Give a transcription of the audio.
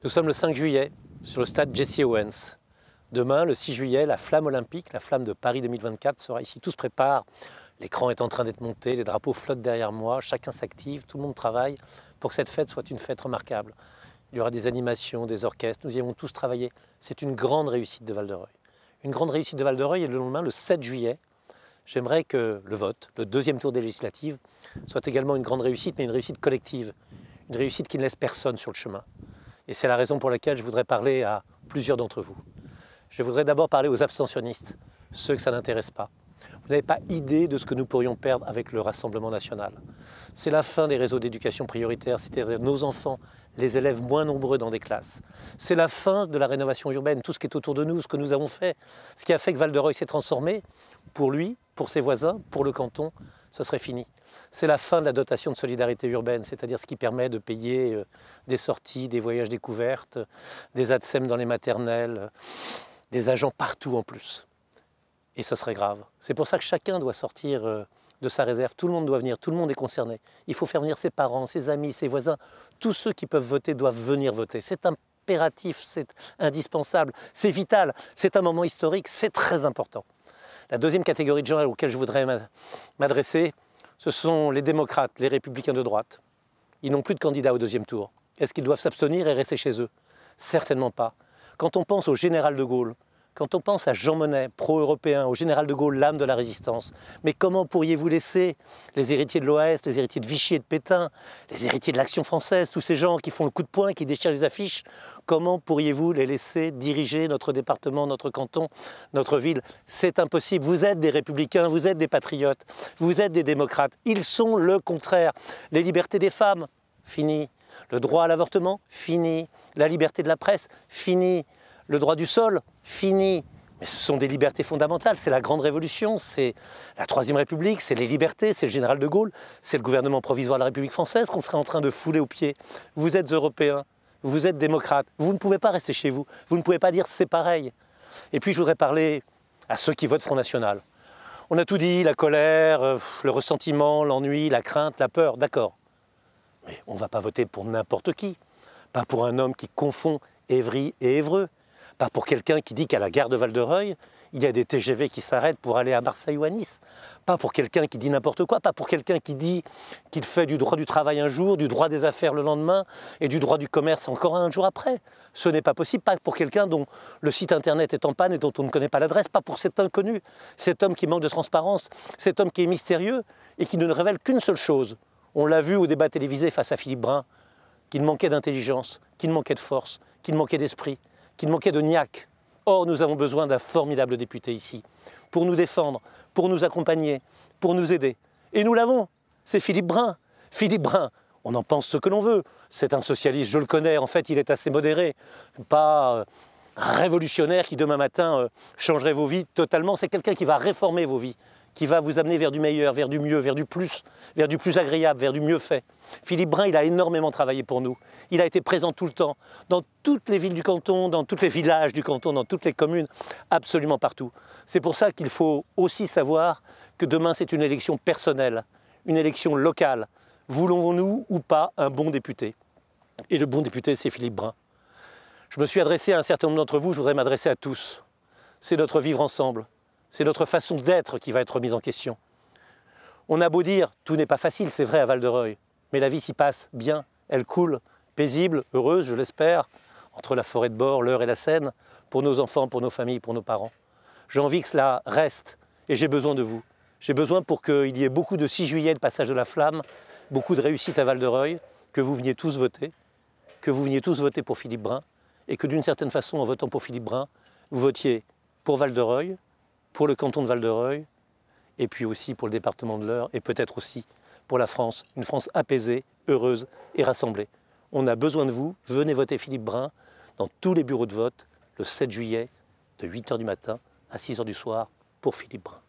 Nous sommes le 5 juillet sur le stade Jesse Owens. Demain, le 6 juillet, la flamme olympique, la flamme de Paris 2024 sera ici. Tout se prépare, l'écran est en train d'être monté, les drapeaux flottent derrière moi, chacun s'active, tout le monde travaille pour que cette fête soit une fête remarquable. Il y aura des animations, des orchestres, nous y avons tous travaillé. C'est une grande réussite de Val-de-Reuil. Une grande réussite de Val-de-Reuil et le lendemain, le 7 juillet, j'aimerais que le vote, le deuxième tour des législatives, soit également une grande réussite, mais une réussite collective. Une réussite qui ne laisse personne sur le chemin. Et c'est la raison pour laquelle je voudrais parler à plusieurs d'entre vous. Je voudrais d'abord parler aux abstentionnistes, ceux que ça n'intéresse pas. Vous n'avez pas idée de ce que nous pourrions perdre avec le Rassemblement national. C'est la fin des réseaux d'éducation prioritaire, c'est-à-dire nos enfants, les élèves moins nombreux dans des classes. C'est la fin de la rénovation urbaine, tout ce qui est autour de nous, ce que nous avons fait, ce qui a fait que Val-de-Reuil s'est transformé, pour lui, pour ses voisins, pour le canton, ce serait fini. C'est la fin de la dotation de solidarité urbaine, c'est-à-dire ce qui permet de payer des sorties, des voyages découvertes, des ATSEM dans les maternelles, des agents partout en plus. Et ce serait grave. C'est pour ça que chacun doit sortir de sa réserve, tout le monde doit venir, tout le monde est concerné. Il faut faire venir ses parents, ses amis, ses voisins, tous ceux qui peuvent voter doivent venir voter. C'est impératif, c'est indispensable, c'est vital, c'est un moment historique, c'est très important. La deuxième catégorie de gens auxquels je voudrais m'adresser, ce sont les démocrates, les républicains de droite. Ils n'ont plus de candidats au deuxième tour. Est-ce qu'ils doivent s'abstenir et rester chez eux? Certainement pas. Quand on pense au général de Gaulle, quand on pense à Jean Monnet, pro-européen, au général de Gaulle, l'âme de la résistance, mais comment pourriez-vous laisser les héritiers de l'OAS, les héritiers de Vichy et de Pétain, les héritiers de l'Action française, tous ces gens qui font le coup de poing, qui déchirent les affiches, comment pourriez-vous les laisser diriger notre département, notre canton, notre ville? C'est impossible. Vous êtes des républicains, vous êtes des patriotes, vous êtes des démocrates. Ils sont le contraire. Les libertés des femmes, fini. Le droit à l'avortement, fini. La liberté de la presse, fini. Le droit du sol, fini. Mais ce sont des libertés fondamentales, c'est la grande révolution, c'est la Troisième République, c'est les libertés, c'est le général de Gaulle, c'est le gouvernement provisoire de la République française qu'on serait en train de fouler aux pieds. Vous êtes européens, vous êtes démocrates, vous ne pouvez pas rester chez vous, vous ne pouvez pas dire c'est pareil. Et puis je voudrais parler à ceux qui votent Front National. On a tout dit, la colère, le ressentiment, l'ennui, la crainte, la peur, d'accord. Mais on ne va pas voter pour n'importe qui, pas pour un homme qui confond Évry et Évreux. Pas pour quelqu'un qui dit qu'à la gare de Val-de-Reuil, il y a des TGV qui s'arrêtent pour aller à Marseille ou à Nice. Pas pour quelqu'un qui dit n'importe quoi, pas pour quelqu'un qui dit qu'il fait du droit du travail un jour, du droit des affaires le lendemain et du droit du commerce encore un jour après. Ce n'est pas possible, pas pour quelqu'un dont le site internet est en panne et dont on ne connaît pas l'adresse, pas pour cet inconnu, cet homme qui manque de transparence, cet homme qui est mystérieux et qui ne nous révèle qu'une seule chose. On l'a vu au débat télévisé face à Philippe Brun, qu'il manquait d'intelligence, qu'il manquait de force, qu'il manquait d'esprit, qu'il manquait de niaque. Or, nous avons besoin d'un formidable député ici, pour nous défendre, pour nous accompagner, pour nous aider. Et nous l'avons, c'est Philippe Brun. Philippe Brun, on en pense ce que l'on veut. C'est un socialiste, je le connais, en fait, il est assez modéré. Pas un révolutionnaire qui, demain matin, changerait vos vies totalement. C'est quelqu'un qui va réformer vos vies, qui va vous amener vers du meilleur, vers du mieux, vers du plus agréable, vers du mieux fait. Philippe Brun, il a énormément travaillé pour nous. Il a été présent tout le temps, dans toutes les villes du canton, dans tous les villages du canton, dans toutes les communes, absolument partout. C'est pour ça qu'il faut aussi savoir que demain, c'est une élection personnelle, une élection locale. Voulons-nous ou pas un bon député? Et le bon député, c'est Philippe Brun. Je me suis adressé à un certain nombre d'entre vous, je voudrais m'adresser à tous. C'est notre vivre ensemble. C'est notre façon d'être qui va être remise en question. On a beau dire, tout n'est pas facile, c'est vrai à Val-de-Reuil, mais la vie s'y passe bien, elle coule, paisible, heureuse, je l'espère, entre la forêt de bord, l'Eure et la Seine, pour nos enfants, pour nos familles, pour nos parents. J'ai envie que cela reste, et j'ai besoin de vous. J'ai besoin pour qu'il y ait beaucoup de 6 juillet, le passage de la flamme, beaucoup de réussite à Val-de-Reuil, que vous veniez tous voter, pour Philippe Brun, et que d'une certaine façon, en votant pour Philippe Brun, vous votiez pour Val-de-Reuil, pour le canton de Val-de-Reuil, et puis aussi pour le département de l'Eure, et peut-être aussi pour la France, une France apaisée, heureuse et rassemblée. On a besoin de vous, venez voter Philippe Brun dans tous les bureaux de vote le 7 juillet de 8 h du matin à 6 h du soir pour Philippe Brun.